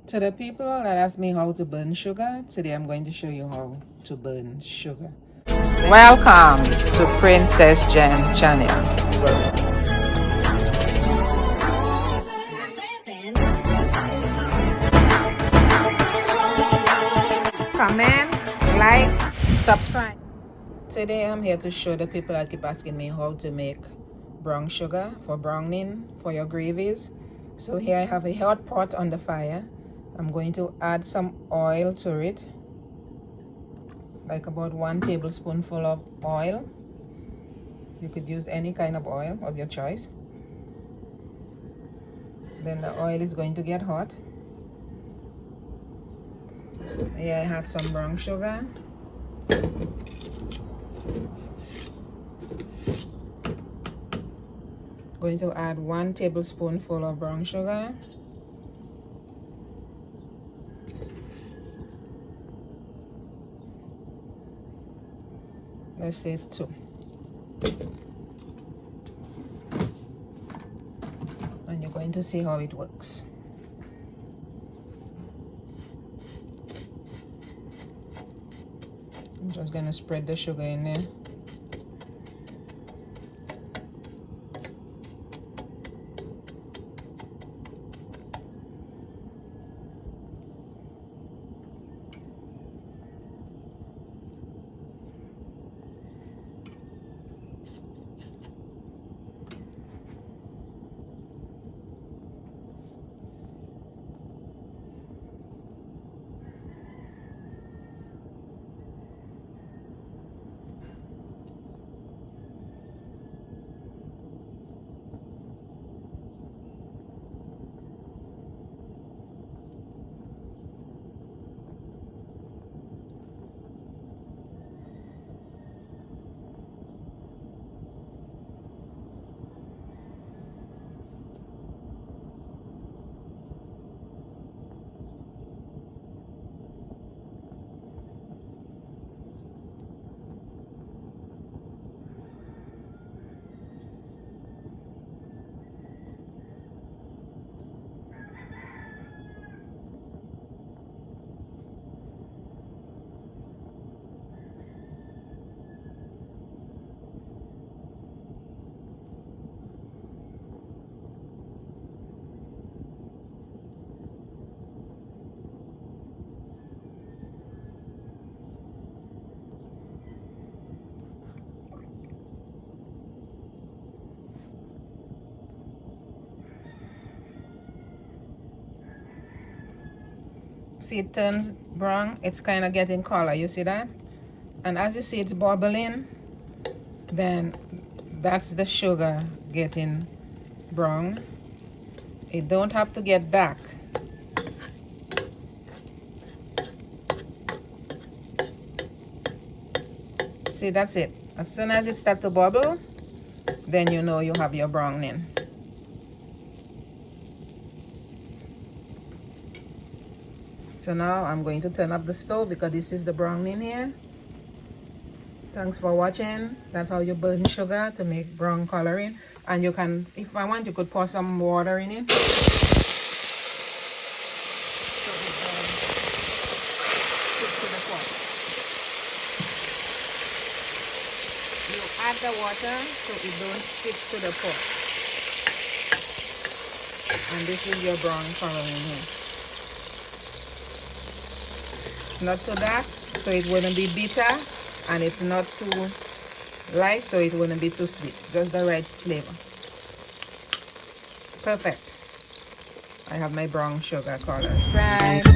To the people that ask me how to burn sugar, today I'm going to show you how to burn sugar. Welcome to Princess Jen channel. Comment, like, subscribe. Today I'm here to show the people that keep asking me how to make brown sugar for browning for your gravies. So here I have a hot pot on the fire. I'm going to add some oil to it, like about 1 tablespoonful of oil. You could use any kind of oil of your choice. Then the oil is going to get hot. Here I have some brown sugar. Going to add 1 tablespoonful of brown sugar. Let's say 2. And you're going to see how it works. I'm just going to spread the sugar in there. See, it turns brown. It's kind of getting color. You see that? And as you see it's bubbling, then that's the sugar getting brown. It don't have to get dark. See, that's it. As soon as it starts to bubble, then you know you have your browning. So now I'm going to turn up the stove because this is the browning here. Thanks for watching. That's how you burn sugar to make brown coloring. And you can, if I want, you could pour some water in it. So it sticks to the pot. You add the water so it don't stick to the pot. And this is your brown coloring here. Not too dark, so it wouldn't be bitter, and it's not too light, so it wouldn't be too sweet. Just the right flavor. Perfect. I have my brown sugar color. Subscribe.